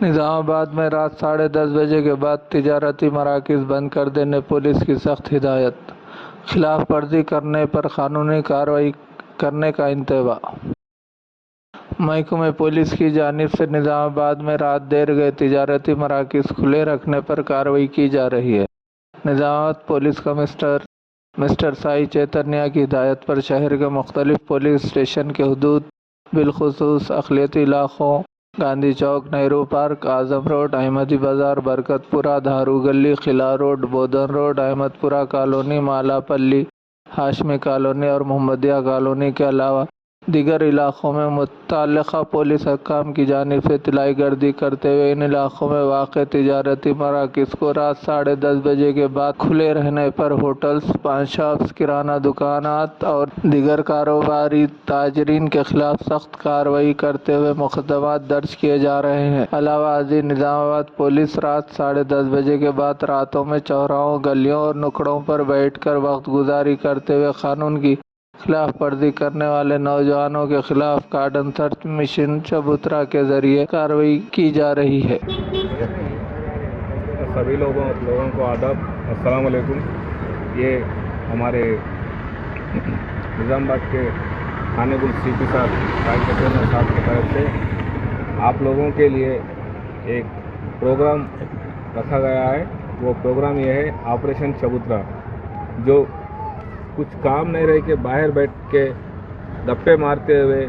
निज़ामाबाद में रात 10:30 बजे के बाद तिजारती मराकज़ बंद कर देने पुलिस की सख्त हिदायत। खिलाफ वर्जी करने पर कानूनी कार्रवाई करने का इंतबा। महकमे पुलिस की जानिब से निज़ामाबाद में रात देर गए तिजारती मराकज़ खुले रखने पर कार्रवाई की जा रही है। Nizamabad police commissioner mister Sai Chaitanya की हिदायत पर शहर के मुख्तलिफ पुलिस स्टेशन के हदूद बिलखुसूस अक़लियती इलाक़ों Gandhi Chowk, Nehru park, Azam road, Ahmadi Bazaar, Barkatpura, Dharu Gali, Qila road, Bodhan road, Ahmadpura colony, Malapalli, Hashmi colony और मोहम्मदिया कॉलोनी के अलावा दीगर इलाक़ों में मुत्तल्लिक़ा पुलिस हकाम की जानिब से इत्तलाई गर्दी करते हुए इन इलाक़ों में वाक़ तिजारती मराकज़ को रात 10:30 बजे के बाद खुले रहने पर होटल्स, पान शॉप्स, किराना दुकानात और दीगर कारोबारी ताजरीन के खिलाफ सख्त कार्रवाई करते हुए मुक़दमात दर्ज किए जा रहे हैं। अलावा अज़ीज़ निज़ामाबाद पुलिस रात 10:30 बजे के बाद रातों में चौराहों, गलियों और नुक्कड़ों पर बैठ कर वक्त गुजारी करते हुए कानून की खिलाफ वर्जी करने वाले नौजवानों के खिलाफ कार्डन सर्च मिशन चबूतरा के जरिए कार्रवाई की जा रही है। सभी लोगों को आदाब, अस्सलाम वालेकुम। ये हमारे निज़ामाबाद के खानेगुल CP साहब की तरफ से आप लोगों के लिए एक प्रोग्राम रखा गया है। वो प्रोग्राम ये है ऑपरेशन चबूतरा, जो कुछ काम नहीं रहे कि बाहर बैठ के गप्पे मारते हुए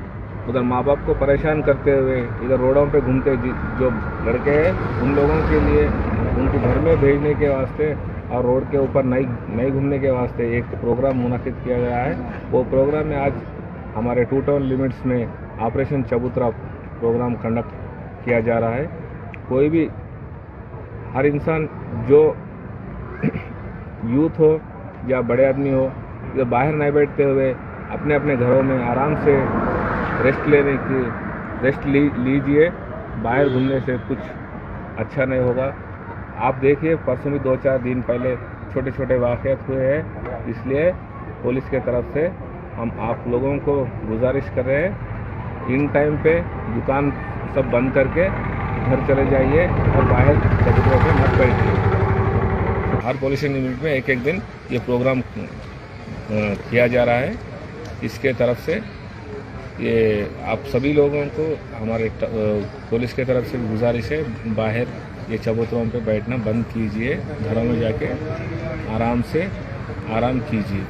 उधर माँ बाप को परेशान करते हुए इधर रोडों पे घूमते जो लड़के हैं, उन लोगों के लिए उनको घर में भेजने के वास्ते और रोड के ऊपर नहीं घूमने के वास्ते एक प्रोग्राम मुनाकिद किया गया है। वो प्रोग्राम में आज हमारे 2 टाउन लिमिट्स में ऑपरेशन चबूतरा प्रोग्राम कंडक्ट किया जा रहा है। कोई भी हर इंसान जो यूथ हो या बड़े आदमी हो, जो बाहर नहीं बैठते हुए अपने अपने घरों में आराम से रेस्ट लीजिए। बाहर घूमने से कुछ अच्छा नहीं होगा। आप देखिए, परसों भी 2-4 दिन पहले छोटे छोटे वाक़यात हुए हैं। इसलिए पुलिस के तरफ से हम आप लोगों को गुजारिश कर रहे हैं, इन टाइम पे दुकान सब बंद करके घर चले जाइए और बाहर चबूतरों पे मत बैठिए। हर पुलिस यूनिट में एक दिन ये प्रोग्राम किया जा रहा है। इसके तरफ से ये आप सभी लोगों को हमारे पुलिस के तरफ से गुजारिश है, बाहर ये चबूतरों पे बैठना बंद कीजिए, घरों में जाके आराम से आराम कीजिए।